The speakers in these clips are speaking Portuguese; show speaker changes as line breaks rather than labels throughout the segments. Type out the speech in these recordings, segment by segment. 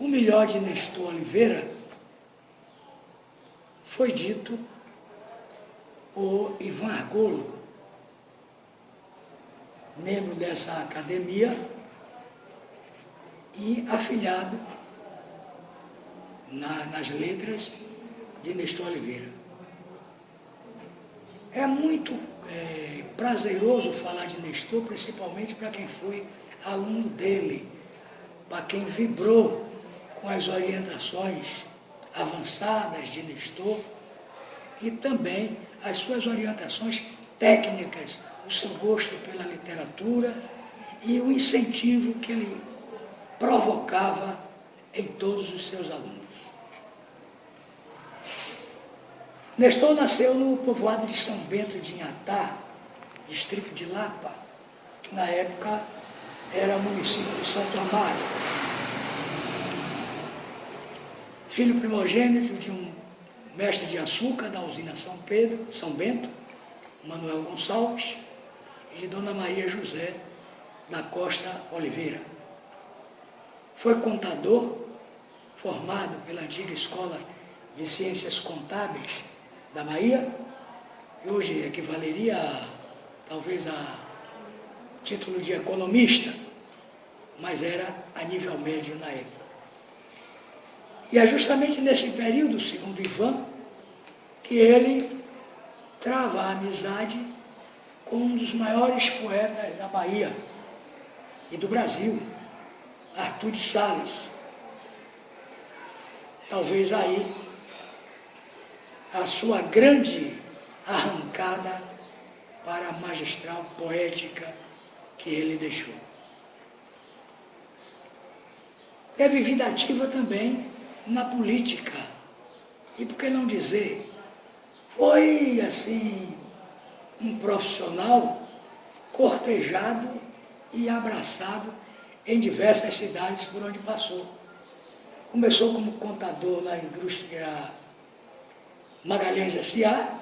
O melhor de Nestor Oliveira foi dito por Ivan Argolo, membro dessa academia e afilhado nas letras de Nestor Oliveira. É muito prazeroso falar de Nestor, principalmente para quem foi aluno dele, para quem vibrou com as orientações avançadas de Nestor e também as suas orientações técnicas, o seu gosto pela literatura e o incentivo que ele provocava em todos os seus alunos. Nestor nasceu no povoado de São Bento de Inhatá, distrito de Lapa, que na época era município de Santo Amaro. Filho primogênito de um mestre de açúcar da usina São Bento, Manuel Gonçalves, e de Dona Maria José da Costa Oliveira. Foi contador, formado pela antiga Escola de Ciências Contábeis da Bahia, e hoje equivaleria talvez a título de economista, mas era a nível médio na época. E é justamente nesse período, segundo Ivan, que ele trava a amizade com um dos maiores poetas da Bahia e do Brasil, Arthur de Sales. Talvez aí a sua grande arrancada para a magistral poética que ele deixou. Teve vida ativa também na política. E por que não dizer, foi assim um profissional cortejado e abraçado em diversas cidades por onde passou. Começou como contador na indústria Magalhães S.A.,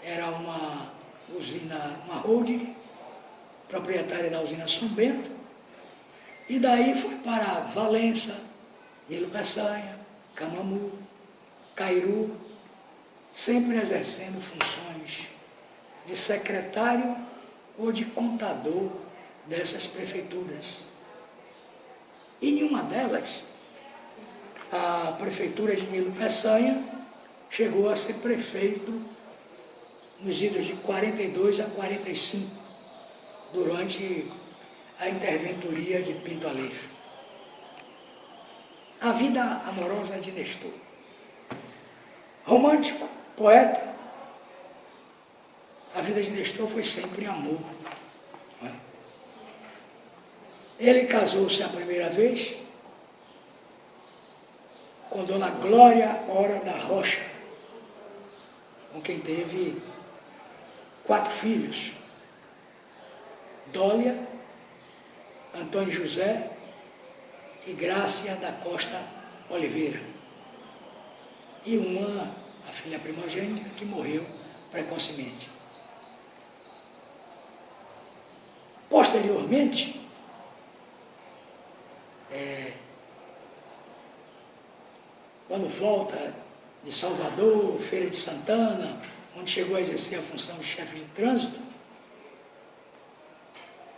era uma usina, uma holding, proprietária da usina São Bento, e daí foi para Valença, Nilo Peçanha, Camamu, Cairu, sempre exercendo funções de secretário ou de contador dessas prefeituras. E em uma delas, a prefeitura de Nilo Peçanha chegou a ser prefeito nos idos de 42 a 45, durante a interventoria de Pinto Aleixo. A vida amorosa de Nestor. Romântico, poeta, a vida de Nestor foi sempre amor. Não é? Ele casou-se a primeira vez com Dona Glória Hora da Rocha, com quem teve 4 filhos: Dólia, Antônio José e Grácia da Costa Oliveira. E a filha primogênita, que morreu precocemente. Posteriormente, quando volta de Salvador, Feira de Santana, onde chegou a exercer a função de chefe de trânsito,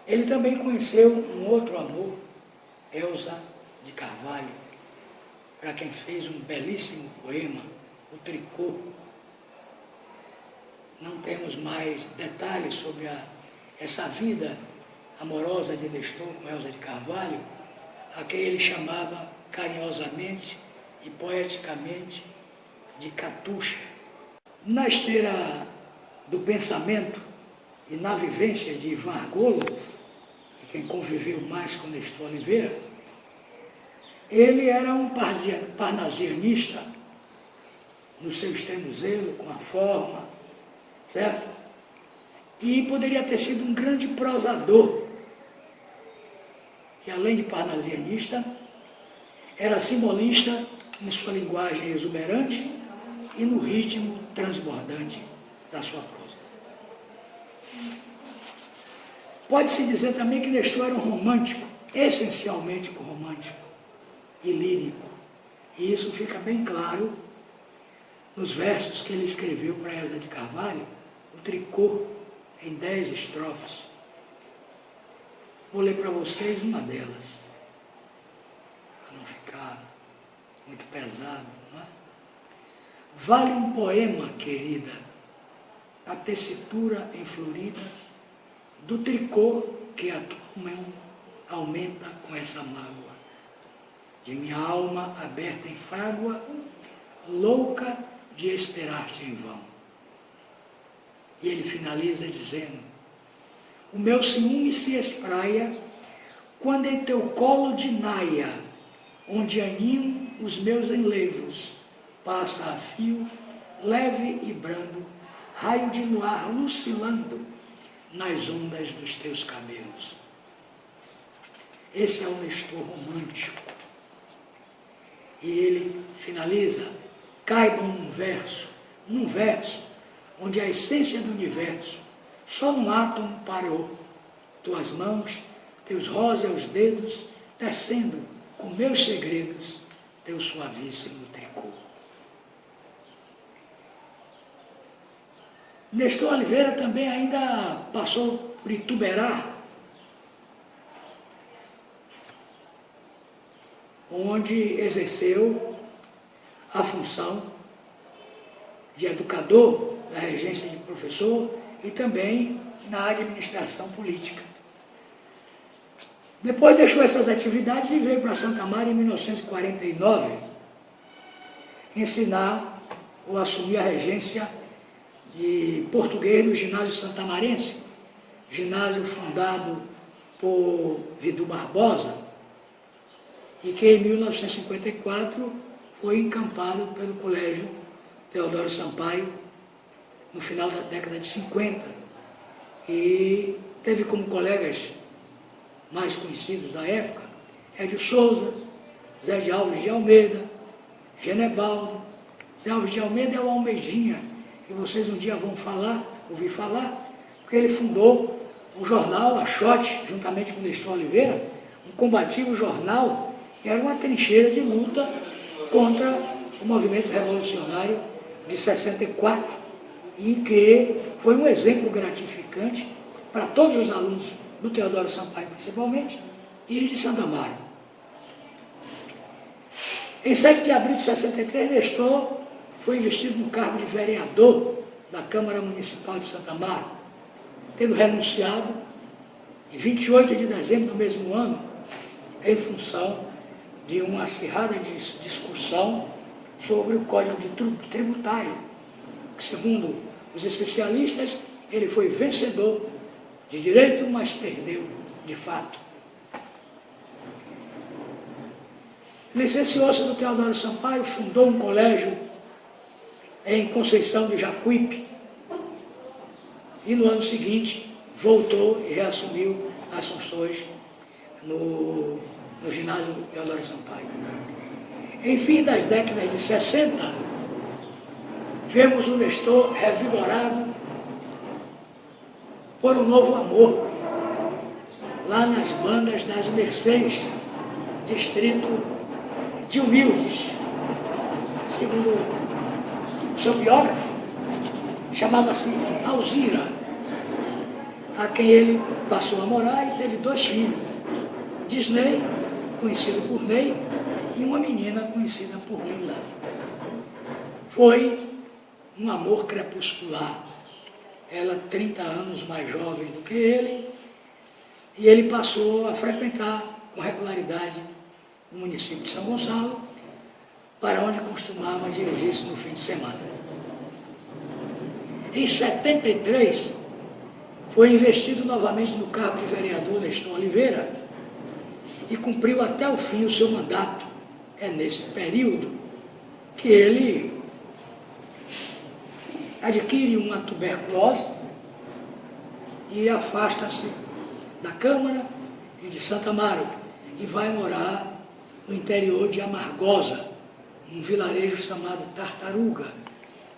ele também conheceu um outro amor, Elza de Carvalho, para quem fez um belíssimo poema, O Tricô. Não temos mais detalhes sobre essa vida amorosa de Nestor com Elza de Carvalho, a quem ele chamava carinhosamente e poeticamente de Catuxa. Na esteira do pensamento e na vivência de Ivan Argolo, quem conviveu mais com Nestor Oliveira, ele era um parnasianista no seu extremo zelo, com a forma, certo? E poderia ter sido um grande prosador, que além de parnasianista, era simbolista em sua linguagem exuberante e no ritmo transbordante da sua prosa. Pode-se dizer também que Nestor era um romântico, essencialmente romântico. e lírico. E isso fica bem claro nos versos que ele escreveu para Ezra de Carvalho, o Tricô, em 10 estrofes. Vou ler para vocês uma delas, para não ficar muito pesado, não é? Vale um poema, querida, a tessitura enflorida do tricô que a tua mão aumenta com essa mágoa, de minha alma aberta em fágua, louca de esperar-te em vão. E ele finaliza dizendo: o meu ciúme se espraia quando em teu colo de naia, onde aninham os meus enlevos, passa a fio, leve e brando, raio de luar lucilando nas ondas dos teus cabelos. Esse é o Nestor romântico. E ele finaliza: caibam num verso, onde a essência do universo só num átomo parou, tuas mãos, teus róseos dedos, tecendo com meus segredos teu suavíssimo tricô. Nestor Oliveira também ainda passou por Ituberá, onde exerceu a função de educador, da regência de professor e também na administração política. Depois deixou essas atividades e veio para Santa Maria em 1949 ensinar ou assumir a regência de português no ginásio santamarense, ginásio fundado por Vidu Barbosa, e que em 1954 foi encampado pelo Colégio Teodoro Sampaio no final da década de 50, e teve como colegas mais conhecidos da época Edio Souza, Zé de Alves de Almeida, Genebaldo. Zé Alves de Almeida é o Almeidinha, que vocês um dia vão ouvir falar, porque ele fundou o jornal, a Xote, juntamente com Nestor Oliveira, um combativo jornal que era uma trincheira de luta contra o movimento revolucionário de 64, e que foi um exemplo gratificante para todos os alunos do Teodoro Sampaio, principalmente, e de Santa Maria. Em 7 de abril de 63, Nestor foi investido no cargo de vereador da Câmara Municipal de Santa Maria, tendo renunciado em 28 de dezembro do mesmo ano, em função de uma acirrada discussão sobre o Código Tributário, que, segundo os especialistas, ele foi vencedor de direito, mas perdeu de fato. Licenciou-se no Teodoro Sampaio, fundou um colégio em Conceição de Jacuípe, e no ano seguinte voltou e reassumiu as funções no ginásio Teodoro Sampaio. Em fim das décadas de 60, vemos o Nestor revigorado por um novo amor, lá nas bandas das Mercês, distrito de Humildes. Segundo o seu biógrafo, chamava-se Alzira, a quem ele passou a morar e teve 2 filhos, Disney, conhecido por Ney, e uma menina conhecida por Lila. Foi um amor crepuscular, ela 30 anos mais jovem do que ele, e ele passou a frequentar com regularidade o município de São Gonçalo, para onde costumava dirigir-se no fim de semana. Em 73, foi investido novamente no cargo de vereador Nestor Oliveira e cumpriu até o fim o seu mandato. É nesse período que ele adquire uma tuberculose e afasta-se da Câmara e de Santa Maria e vai morar no interior de Amargosa, um vilarejo chamado Tartaruga,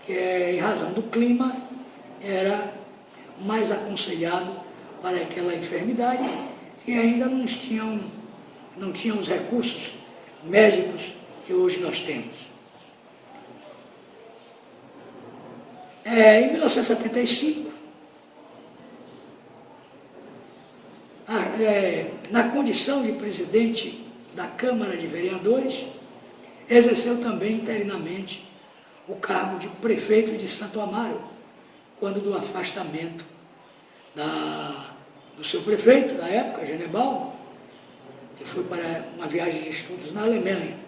que em razão do clima era mais aconselhado para aquela enfermidade, e ainda não tinham os recursos médicos que hoje nós temos. Em 1975, na condição de presidente da Câmara de Vereadores, exerceu também interinamente o cargo de prefeito de Santo Amaro, quando do afastamento do seu prefeito, da época, Genebaldo, que foi para uma viagem de estudos na Alemanha.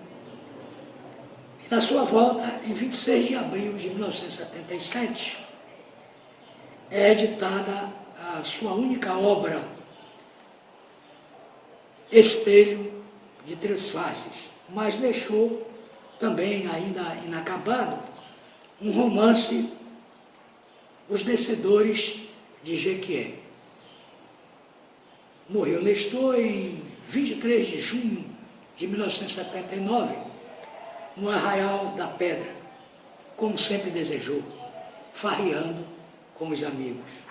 E na sua volta, em 26 de abril de 1977, é editada a sua única obra, Espelho de Três Faces, mas deixou também, ainda inacabado, um romance, Os Descedores de Jequié. Morreu Nestor em 23 de junho de 1979, no Arraial da Pedra, como sempre desejou, farreando com os amigos.